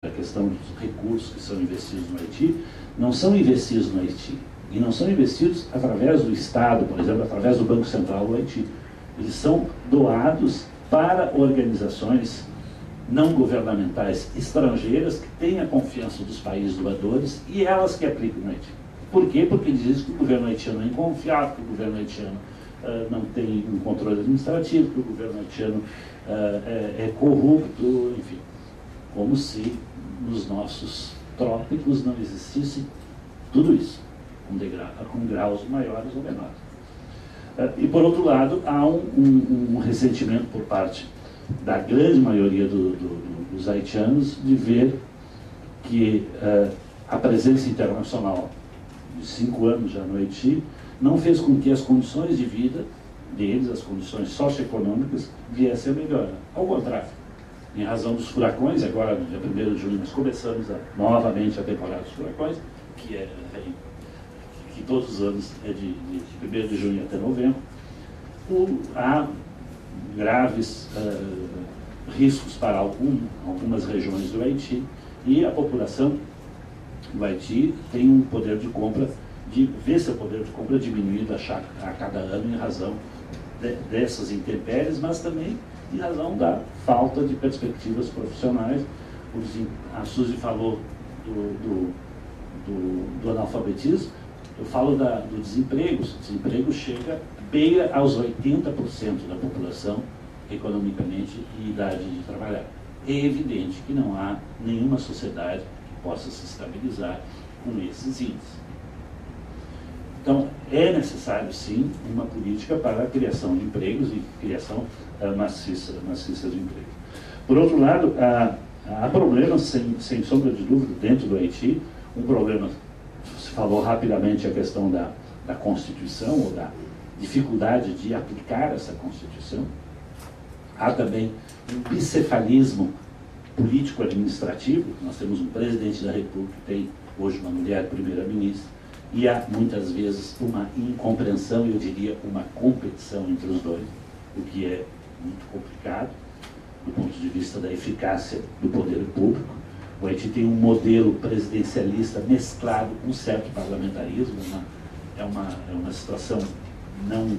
a questão dos recursos que são investidos no Haiti, não são investidos no Haiti. E não são investidos através do Estado, por exemplo, através do Banco Central do Haiti. Eles são doados para organizações não governamentais estrangeiras que têm a confiança dos países doadores e elas que aplicam no Haiti. Por quê? Porque dizem que o governo haitiano é inconfiável, que o governo haitiano não tem um controle administrativo, que o governo haitiano é corrupto, enfim. Como se nos nossos trópicos não existisse tudo isso, com graus maiores ou menores. E, por outro lado, há um ressentimento por parte da grande maioria dos haitianos de ver que a presença internacional de 5 anos já no Haiti não fez com que as condições de vida deles, as condições socioeconômicas, viessem a melhorar. Ao contrário, em razão dos furacões, agora no dia 1º de junho nós começamos novamente a temporada dos furacões, que todos os anos é de 1º de junho até novembro, há graves riscos para algumas regiões do Haiti, e a população do Haiti tem um poder de compra, vê seu poder de compra diminuído a cada ano em razão dessas intempéries, mas também em razão da falta de perspectivas profissionais. A Suzy falou do analfabetismo, eu falo do desemprego. O desemprego beira aos 80% da população economicamente em idade de trabalhar. É evidente que não há nenhuma sociedade que possa se estabilizar com esses índices. Então, é necessário, sim, uma política para a criação de empregos e criação maciça de empregos. Por outro lado, há problemas, sem sombra de dúvida, dentro do Haiti. Um problema, se falou rapidamente a questão da Constituição, ou da dificuldade de aplicar essa Constituição. Há também um bicefalismo político-administrativo. Nós temos um presidente da República que tem hoje uma mulher primeira-ministra, e há muitas vezes uma incompreensão, eu diria uma competição entre os dois, o que é muito complicado do ponto de vista da eficácia do poder público. O Haiti tem um modelo presidencialista mesclado com certo parlamentarismo, é uma situação não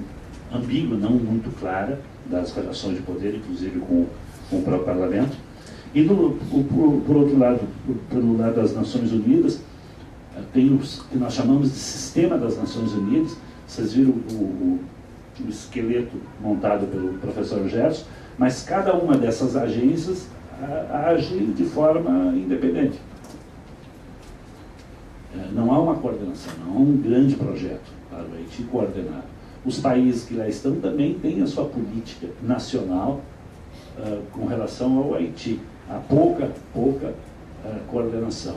ambígua, não muito clara das relações de poder, inclusive com o próprio parlamento. E por outro lado, pelo lado das Nações Unidas, tem o que nós chamamos de Sistema das Nações Unidas. Vocês viram o esqueleto montado pelo professor Gerson, mas cada uma dessas agências age de forma independente. Não há uma coordenação, não há um grande projeto para o Haiti coordenar. Os países que lá estão também têm a sua política nacional com relação ao Haiti. Há pouca coordenação.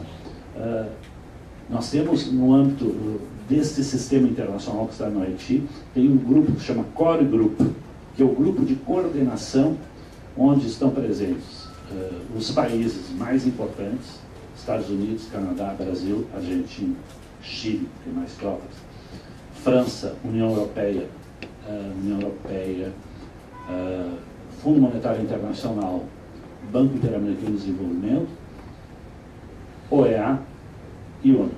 Nós temos, no âmbito deste sistema internacional que está no Haiti, tem um grupo que se chama Core Group, que é o grupo de coordenação onde estão presentes os países mais importantes: Estados Unidos, Canadá, Brasil, Argentina, Chile, tem mais tropas, França, União Europeia, Fundo Monetário Internacional, Banco Interamericano de Desenvolvimento, OEA e ONU.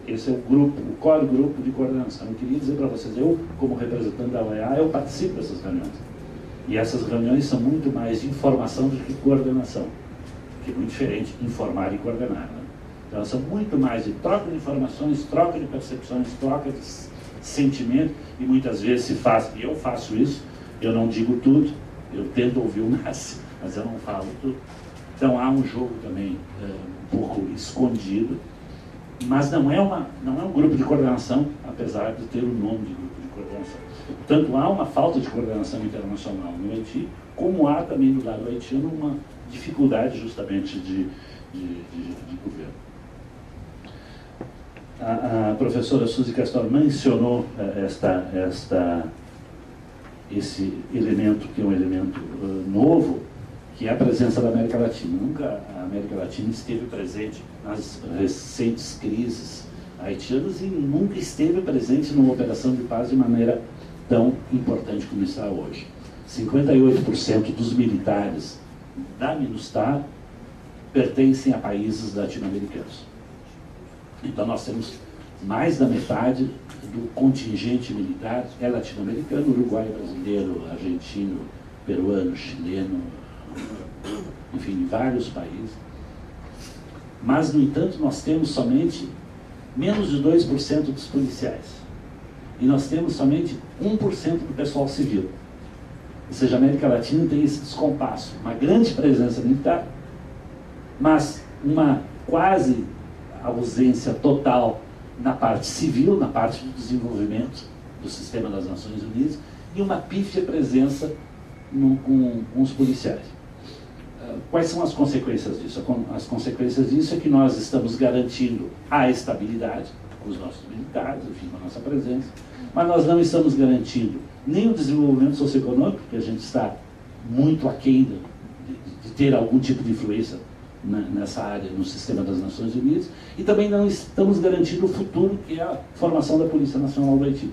Esse é o grupo, o Core Grupo de coordenação. Eu queria dizer para vocês, eu, como representante da OEA, eu participo dessas reuniões. E essas reuniões são muito mais de informação do que coordenação, que é muito diferente informar e coordenar, né? Então, elas são muito mais de troca de informações, troca de percepções, troca de sentimento, e muitas vezes se faz, e eu faço isso, eu não digo tudo, eu tento ouvir o máximo, mas eu não falo tudo. Então, há um jogo também um pouco escondido, mas não é um grupo de coordenação, apesar de ter o nome de grupo de coordenação. Portanto, há uma falta de coordenação internacional no Haiti, como há também do lado haitiano uma dificuldade justamente de governo. A professora Suzy Castor mencionou esse elemento, que é um elemento novo, que é a presença da América Latina. Nunca a América Latina esteve presente nas recentes crises haitianas e nunca esteve presente numa operação de paz de maneira tão importante como está hoje. 58% dos militares da MINUSTAH pertencem a países latino-americanos. Então nós temos mais da metade do contingente militar é latino-americano, uruguaio, brasileiro, argentino, peruano, chileno, enfim, vários países. Mas, no entanto, nós temos somente menos de 2% dos policiais. E nós temos somente 1% do pessoal civil. Ou seja, a América Latina tem esse descompasso. Uma grande presença militar, mas uma quase ausência total na parte civil, na parte do desenvolvimento do sistema das Nações Unidas, e uma pífia presença com os policiais. Quais são as consequências disso? As consequências disso é que nós estamos garantindo a estabilidade com os nossos militares, enfim, com a nossa presença, mas nós não estamos garantindo nem o desenvolvimento socioeconômico, porque a gente está muito aquém de ter algum tipo de influência nessa área, no sistema das Nações Unidas, e também não estamos garantindo o futuro, que é a formação da Polícia Nacional do Haiti.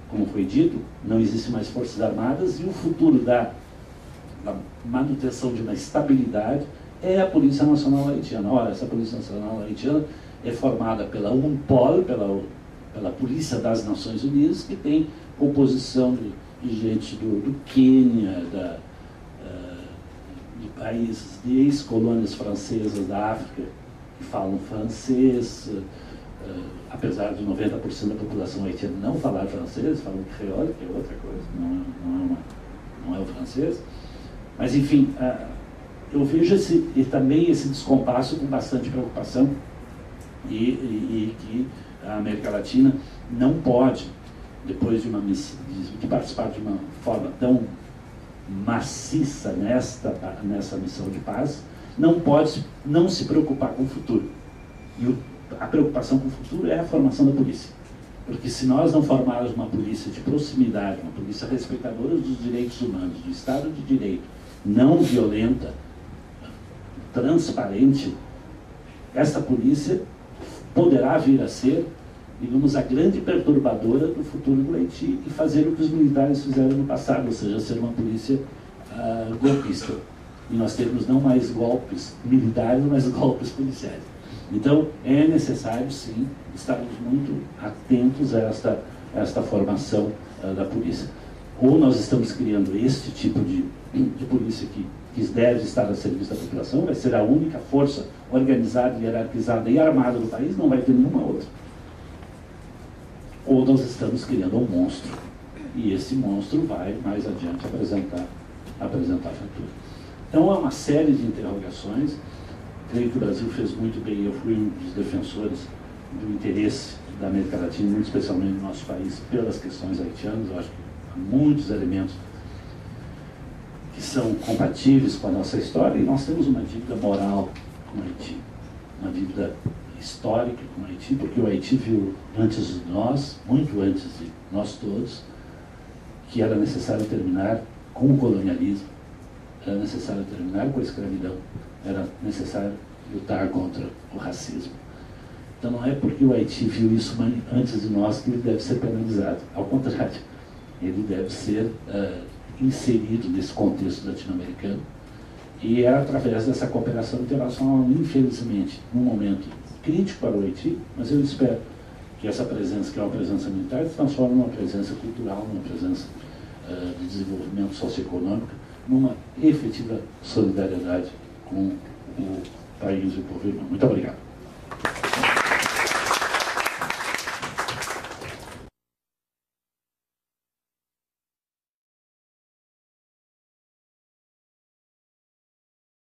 Como foi dito, não existe mais forças armadas, e o futuro da manutenção de uma estabilidade é a Polícia Nacional Haitiana. Ora, essa Polícia Nacional Haitiana é formada pela UNPOL, pela Polícia das Nações Unidas, que tem composição de gente do Quênia, de países, de ex-colônias francesas da África, que falam francês, apesar de 90% da população haitiana não falar francês, falam creole, que é outra coisa, não é o francês. Mas, enfim, eu vejo também esse descompasso com bastante preocupação, e que a América Latina não pode, depois de participar de uma forma tão maciça nessa missão de paz, não pode não se preocupar com o futuro. E a preocupação com o futuro é a formação da polícia. Porque se nós não formarmos uma polícia de proximidade, uma polícia respeitadora dos direitos humanos, do Estado de Direito, não violenta, transparente, essa polícia poderá vir a ser, digamos, a grande perturbadora do futuro do Haiti e fazer o que os militares fizeram no passado, ou seja, ser uma polícia golpista. E nós temos não mais golpes militares, mas golpes policiais. Então, é necessário, sim, estarmos muito atentos a esta formação da polícia. Ou nós estamos criando este tipo de polícia que deve estar a serviço da população, vai ser a única força organizada, hierarquizada e armada do país, não vai ter nenhuma outra. Ou nós estamos criando um monstro, e esse monstro vai, mais adiante, apresentar a fratura. Então, há uma série de interrogações. Creio que o Brasil fez muito bem. Eu fui um dos defensores do interesse da América Latina, muito especialmente no nosso país, pelas questões haitianas. Eu acho que há muitos elementos que são compatíveis com a nossa história, e nós temos uma dívida moral com o Haiti, uma dívida histórica com o Haiti, porque o Haiti viu antes de nós, muito antes de nós todos, que era necessário terminar com o colonialismo, era necessário terminar com a escravidão, era necessário lutar contra o racismo. Então não é porque o Haiti viu isso antes de nós que ele deve ser penalizado. Ao contrário, ele deve ser inserido nesse contexto latino-americano, e é através dessa cooperação internacional, infelizmente, num momento crítico para o Haiti, mas eu espero que essa presença, que é uma presença militar, se transforme numa presença cultural, numa presença de desenvolvimento socioeconômico, numa efetiva solidariedade com o país e o povo irmão. Muito obrigado.